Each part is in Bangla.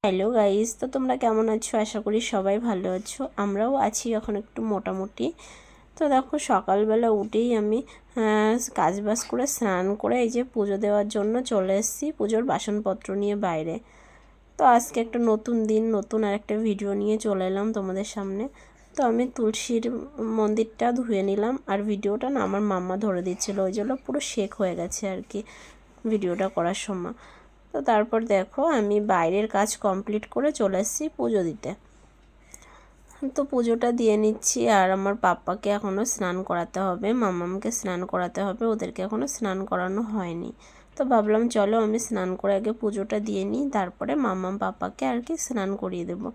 হ্যালো গাইস, তো তোমরা কেমন আছো? আশা করি সবাই ভালো আছো। আমরাও আছি এখন একটু মোটামুটি। তো দেখো সকালবেলা উঠেই আমি কাজবাজ করে স্নান করে এই যে পুজো দেওয়ার জন্য চলে এসেছি পুজোর বাসনপত্র নিয়ে বাইরে। তো আজকে একটা নতুন দিন, নতুন আর একটা ভিডিও নিয়ে চলে এলাম তোমাদের সামনে। তো আমি তুলসীর মন্দিরটা ধুয়ে নিলাম, আর ভিডিওটা না আমার মাম্মা ধরে দিচ্ছিলো, ওই জন্য পুরো শেক হয়ে গেছে আর কি ভিডিওটা করার সময়। তো তারপর দেখো আমি বাইরের কাজ কমপ্লিট করে চলে এসেছি পুজো দিতে। তো পুজোটা দিয়ে নিচ্ছি, আর আমার পাপ্পাকে এখনও স্নান করাতে হবে, মাম্মামকে স্নান করাতে হবে, ওদেরকে এখনও স্নান করানো হয়নি। তো ভাবলাম চলো আমি স্নান করে আগে পুজোটা দিয়ে নিই, তারপরে মাম্মাম পাপ্পাকে আর কি স্নান করিয়ে দেবো।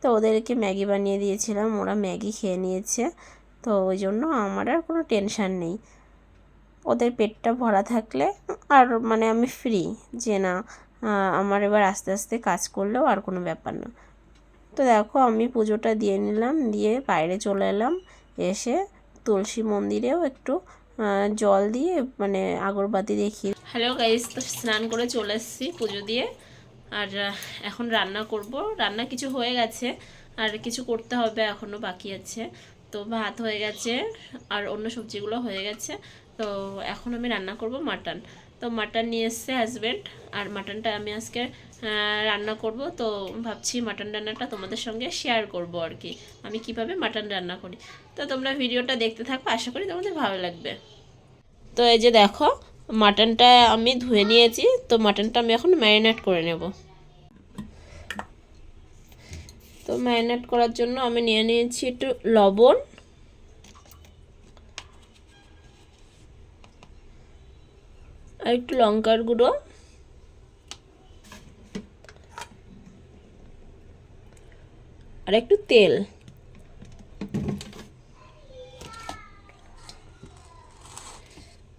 তো ওদেরকে ম্যাগি বানিয়ে দিয়েছিলাম, ওরা ম্যাগি খেয়ে নিয়েছে। তো ওই জন্য আমার আর কোনো টেনশান নেই, ওদের পেটটা ভরা থাকলে আর মানে আমি ফ্রি, যে না আমার এবার আস্তে আস্তে কাজ করলেও আর কোনো ব্যাপার না। তো দেখো আমি পুজোটা দিয়ে নিলাম, দিয়ে বাইরে চলে এলাম। এসে তুলসী মন্দিরেও একটু জল দিয়ে মানে আগরবাতি দেখিয়ে। হ্যালো গাইস, তো স্নান করে চলে এসেছি পুজো দিয়ে। আর এখন রান্না করব, রান্না কিছু হয়ে গেছে আর কিছু করতে হবে, এখনও বাকি আছে। তো ভাত হয়ে গেছে আর অন্য সবজিগুলো হয়ে গেছে। তো এখন আমি রান্না করব মাটন। তো মাটন নিয়ে এসছে হাজব্যান্ড, আর মাটনটা আমি আজকে রান্না করব। তো ভাবছি মাটন রান্নাটা তোমাদের সঙ্গে শেয়ার করব আর কি, আমি কিভাবে মাটন রান্না করি। তো তোমরা ভিডিওটা দেখতে থাকো, আশা করি তোমাদের ভালো লাগবে। তো এই যে দেখো মাটনটা আমি ধুয়ে নিয়েছি, তো মাটনটা আমি এখন ম্যারিনেট করে নেব। তো ম্যারিনেট করার জন্য আমি নিয়ে নিয়েছি একটু লবণ, আর একটু লঙ্কার গুঁড়ো, আর একটু তেল।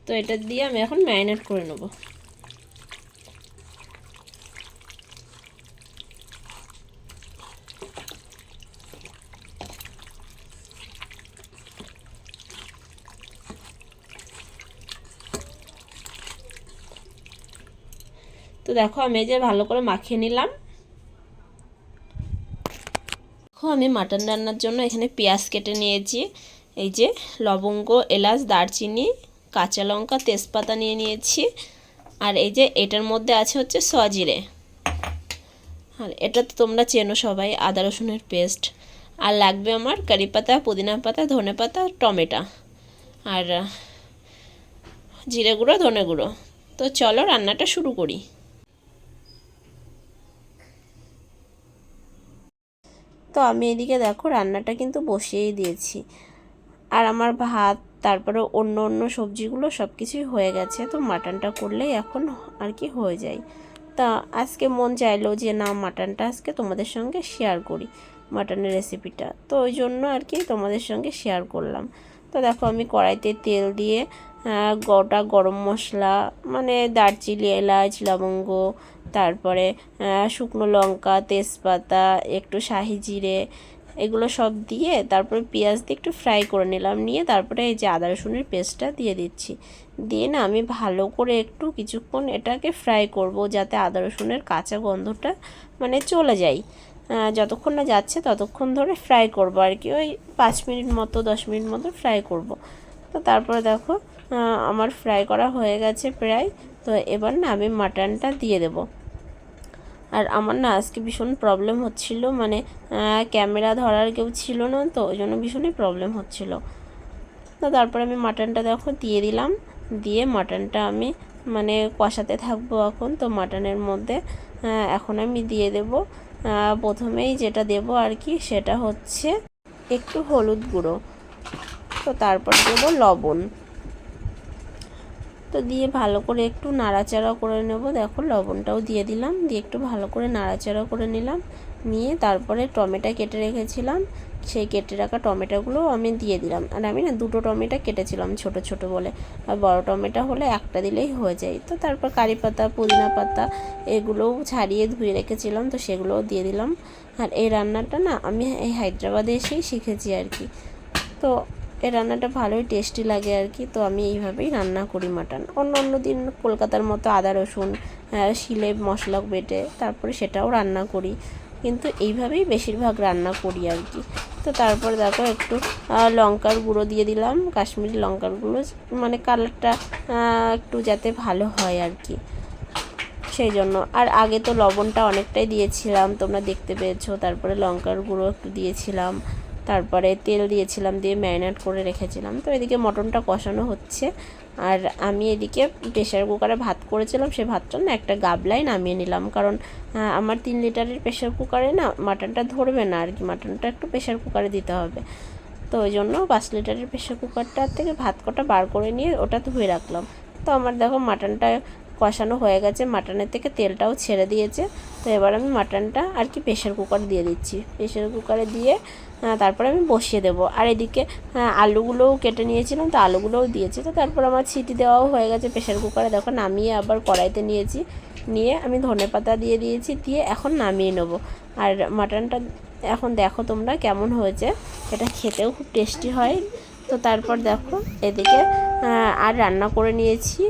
তো এটা দিয়ে আমি এখন ম্যারিনেট করে নেব। তো দেখো আমি এই যে ভালো করে মাখিয়ে নিলাম। দেখো আমি মাটন রান্নার জন্য এখানে পেঁয়াজ কেটে নিয়েছি, এই যে লবঙ্গ, এলাচ, দারচিনি, কাঁচা লঙ্কা, তেজপাতা নিয়ে নিয়েছি। আর এই যে এটার মধ্যে আছে হচ্ছে সজিরে, আর এটা তো তোমরা চেনো সবাই, আদা রসুনের পেস্ট। আর লাগবে আমার কারি পাতা, পুদিনা পাতা, ধনে পাতা, টমেটো, আর জিরে গুঁড়ো, ধনে গুঁড়ো। তো চলো রান্নাটা শুরু করি। তো আমি এদিকে দেখো রান্নাটা কিন্তু বসিয়েই দিয়েছি, আর আমার ভাত তারপরে অন্য অন্য সবজিগুলো সব কিছুই হয়ে গেছে। তো মাটনটা করলেই এখন আর কি হয়ে যায়। তা আজকে মন চাইলো যে না মাটনটা আজকে তোমাদের সঙ্গে শেয়ার করি, মাটনের রেসিপিটা। তো ওই জন্য আর কি তোমাদের সঙ্গে শেয়ার করলাম। তো দেখো আমি কড়াইতে তেল দিয়ে গোটা গরম মশলা মানে দারচিনি, এলাচ, লবঙ্গ, তারপরে শুকনো লঙ্কা, তেজপাতা, একটু শাহি জিরে, এগুলো সব দিয়ে তারপরে পেঁয়াজ দিয়ে একটু ফ্রাই করে নিলাম। নিয়ে তারপরে এই যে আদা রসুনের পেস্টটা দিয়ে দিচ্ছি। দিয়ে না আমি ভালো করে একটু কিছুক্ষণ এটাকে ফ্রাই করব, যাতে আদা রসুনের কাঁচা গন্ধটা মানে চলে যায়। যতক্ষণ না যাচ্ছে ততক্ষণ ধরে ফ্রাই করব আর কি, ওই 5 মিনিট মতো 10 মিনিট মতো ফ্রাই করব। তো তারপরে দেখো আমার ফ্রাই করা হয়ে গেছে প্রায়। তো এবার না আমি মাটনটা দিয়ে দেব। আর আমার না আজকে ভীষণ প্রবলেম হচ্ছিল, মানে ক্যামেরা ধরার কেউ ছিল না, তো ওই জন্য ভীষণই প্রবলেম হচ্ছিল। তো তারপরে আমি মাটনটা দেখো দিয়ে দিলাম। দিয়ে মাটনটা আমি মানে কষাতে থাকবো এখন। তো মাটনের মধ্যে এখন আমি দিয়ে দেব প্রথমেই যেটা দেব আর কি, সেটা হচ্ছে একটু হলুদ গুঁড়ো। তো তারপর দেব লবণ। তো দিয়ে ভালো করে একটু নাড়াচাড়া করে নেব। দেখো লবণটাও দিয়ে দিলাম, দিয়ে একটু ভালো করে নাড়াচাড়া করে নিলাম। নিয়ে তারপরে টমেটো কেটে রেখেছিলাম, সেই কেটে রাখা টমেটোগুলো আমি দিয়ে দিলাম। আর আমি না 2টো টমেটো কেটেছিলাম ছোট ছোট বলে, আর বড় টমেটো হলে একটা দিলেই হয়ে যায়। তো তারপর কারি পাতা, পুদিনা পাতা এগুলোও ছাড়িয়ে ধুয়ে রেখেছিলাম, তো সেগুলোও দিয়ে দিলাম। আর এই রান্নাটা না আমি এই হায়দ্রাবাদে এসেই শিখেছি আর কি। তো এই রান্নাটা ভালোই টেস্টি লাগে আর কি। তো আমি এইভাবেই রান্না করি মাটন। অন্য দিন কলকাতার মতো আদা রসুন শিলে মশলা বেটে তারপরে সেটাও রান্না করি, কিন্তু এইভাবেই বেশিরভাগ রান্না করি আর কি। তো তারপর দেখো একটু লঙ্কার গুঁড়ো দিয়ে দিলাম, কাশ্মীরি লঙ্কার গুঁড়ো, মানে কালারটা একটু যাতে ভালো হয় আর কি, সেই জন্য। আর আগে তো লবণটা অনেকটাই দিয়েছিলাম, তোমরা দেখতে পেয়েছো। তারপরে লঙ্কার গুঁড়ো একটু দিয়েছিলাম, তারপরে তেল দিয়েছিলাম, দিয়ে ম্যারিনেট করে রেখেছিলাম। তো এদিকে মটনটা কষানো হচ্ছে, আর আমি এদিকে প্রেশার কুকারে ভাত করেছিলাম, সেই ভাতটা না একটা গাবলায় নামিয়ে নিলাম, কারণ আমার 3 লিটারের প্রেশার কুকারে না মাটনটা ধরবে না আর কি, মাটনটা একটু প্রেশার কুকারে দিতে হবে। তো ওই জন্য 5 লিটারের প্রেশার কুকারটার থেকে ভাত কটা বার করে নিয়ে ওটা ধুয়ে রাখলাম। তো আমার দেখো মাটনটা কষানো হয়ে গেছে, মাটনের থেকে তেলটাও ছেড়ে দিয়েছে। তো এবার আমি মাটনটা আর কি প্রেশার কুকারে দিয়ে দিচ্ছি, প্রেশার কুকারে দিয়ে তারপরে আমি বসিয়ে দেবো। আর এদিকে আলুগুলোও কেটে নিয়েছিলাম, তো আলুগুলোও দিয়েছি। তো তারপর আমার সিটি দেওয়াও হয়ে গেছে প্রেশার কুকারে, দেখো নামিয়ে আবার কড়াইতে নিয়েছি, নিয়ে আমি ধনেপাতা দিয়ে দিয়েছি, দিয়ে এখন নামিয়ে নেবো। আর মাটনটা এখন দেখো তোমরা কেমন হয়েছে, এটা খেতেও খুব টেস্টি হয়। তো তারপর দেখো এদিকে আর রান্না করে নিয়েছি,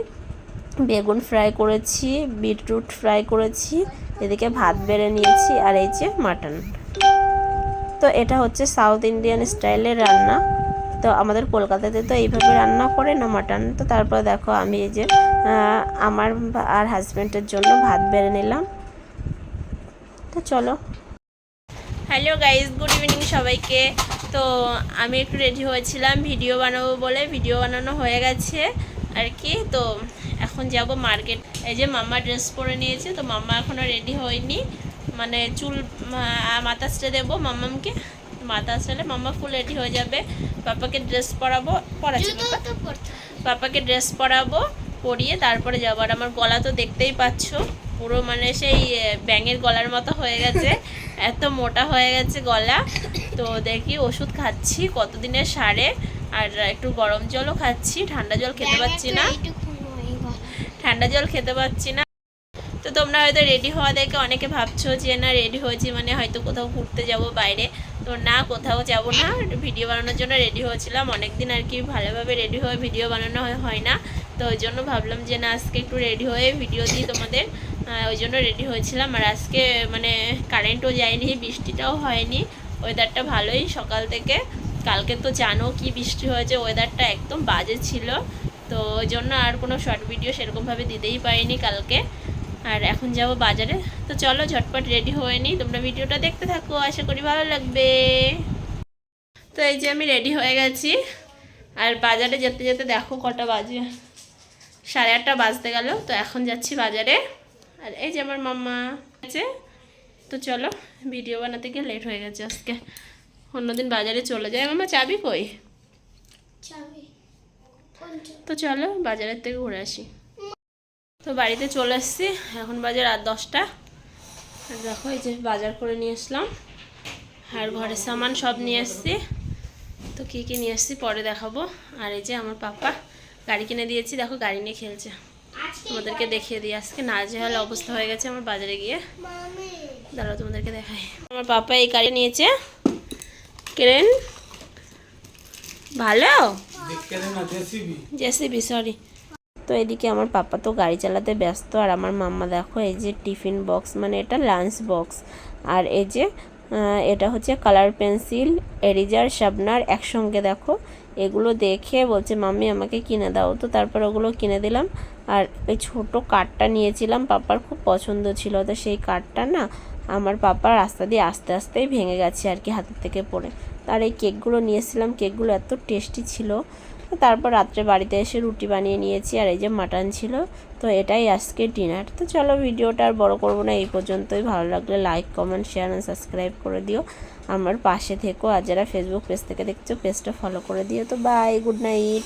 বেগুন ফ্রাই করেছি, বিটরুট ফ্রাই করেছি, এদিকে ভাত বেড়ে নিয়েছি, আর এই যে মাটন। তো এটা হচ্ছে সাউথ ইন্ডিয়ান স্টাইলের রান্না। তো আমাদের কলকাতাতে তো এইভাবে রান্না করে না মাটন। তো তারপর দেখো আমি এই যে আমার আর হাজব্যান্ডের জন্য ভাত বেড়ে নিলাম। তো চলো। হ্যালো গাইজ, গুড ইভিনিং সবাইকে। তো আমি একটু রেডি হয়েছিলাম ভিডিও বানাবো বলে, ভিডিও বানানো হয়ে গেছে আর কি। তো এখন যাব মার্কেট। এই যে মাম্মা ড্রেস পরে নিয়েছে, তো মাম্মা এখনও রেডি হয়নি, মানে চুল মাথা স্টে দেবো মাম্মামকে, মাথা আসলে মাম্মা ফুল রেডি হয়ে যাবে। পাপাকে ড্রেস পরাবো, পাপাকে ড্রেস পরাবো, পরিয়ে তারপরে যাবো। আর আমার গলা তো দেখতেই পাচ্ছ, পুরো মানে সেই ব্যাঙের গলার মতো হয়ে গেছে, এত মোটা হয়ে গেছে গলা। তো দেখি ওষুধ খাচ্ছি কতদিনের সারে, আর একটু গরম জলও খাচ্ছি, ঠান্ডা জল খেতে পাচ্ছি না, ঠান্ডা জল খেতে পাচ্ছি না। তো তোমরা হয়তো রেডি হওয়া দেখে অনেকে ভাবছো যে না রেডি হয়েছি মানে হয়তো কোথাও ঘুরতে যাব বাইরে। তো না, কোথাও যাব না, ভিডিও বানানোর জন্য রেডি হয়েছিলাম। অনেক দিন আর কি ভালোভাবে রেডি হয়ে ভিডিও বানানো হয় না, তো ওই জন্য ভাবলাম যে না আজকে একটু রেডি হয়ে ভিডিও দিই তোমাদের, ওই জন্য রেডি হয়েছিলাম। আর আজকে মানে কারেন্টও যায়নি, বৃষ্টিটাও হয়নি, ওয়েদারটা ভালোই সকাল থেকে। কালকে তো জানো কি বৃষ্টি হয়েছে, ওয়েদারটা একদম বাজে ছিল। তো ওই জন্য আর কোনো শর্ট ভিডিও সেরকমভাবে দিতেই পারিনি কালকে। আর এখন যাব বাজারে। তো চলো ঝটপট রেডি হয়ে নিই, তোমরা ভিডিওটা দেখতে থাকো, আশা করি ভালো লাগবে। তো এই যে আমি রেডি হয়ে গেছি, আর বাজারে যেতে যেতে দেখো কটা বাজে, 8:30 বাজতে গেল। তো এখন যাচ্ছি বাজারে, আর এই যে আমার মাম্মা আছে। তো চলো, ভিডিও বানাতে গিয়ে লেট হয়ে গেছে আজকে, অন্যদিন বাজারে চলে যায়। মাম্মা চাবি কই? তো চলো বাজারের থেকে ঘুরে আসি। তো বাড়িতে চলে এসেছি, এখন বাজে রাত 10টা। আর দেখো এই যে বাজার করে নিয়ে আসলাম, আর ঘরের সামান সব নিয়ে এসেছি। তো কী কী নিয়ে এসেছি পরে দেখাবো। আর এই যে আমার পাপা গাড়ি কিনে দিয়েছি, দেখো গাড়ি নিয়ে খেলছে, তোমাদেরকে দেখিয়ে দিই। আজকে নাজেহাল অবস্থা হয়ে গেছে আমার বাজারে গিয়ে, দাঁড়াও তোমাদেরকে দেখাই। আমার পাপা এই গাড়ি নিয়েছে, ক্রেন, ভালো জেসিবি, সরি। তো এদিকে আমার পাপা তো গাড়ি চালাতে ব্যস্ত, আর আমার মাম্মা দেখো এই যে টিফিন বক্স, মানে এটা লাঞ্চ বক্স, আর এই যে এটা হচ্ছে কালার পেন্সিল, এরেজার, শার্পনার একসঙ্গে। দেখো এগুলো দেখে বলছে মাম্মি আমাকে কিনে দাও, তো তারপর ওগুলো কিনে দিলাম। আর এই ছোট কার্ডটা নিয়েছিলাম, পাপার খুব পছন্দ ছিল, তো সেই কার্ডটা না আমার পাপা রাস্তা দিয়ে আস্তে আস্তেই ভেঙে গেছে আর কি, হাতের থেকে পড়ে। আর এই কেকগুলো নিয়েছিলাম, কেকগুলো এত টেস্টি ছিল। তারপর রাত্রে বাড়িতে এসে রুটি বানিয়ে নিয়েছি, আর এই যে মাটন ছিল। তো এটাই আজকে ডিনার। তো চলো ভিডিওটা আর বড় করবো না, এই পর্যন্তই। ভালো লাগলে লাইক, কমেন্ট, শেয়ার আর সাবস্ক্রাইব করে দিও, আমার পাশে থেকো। আর যারা ফেসবুক পেজ থেকে দেখছো পেজটা ফলো করে দিও। তো বাই, গুড নাইট।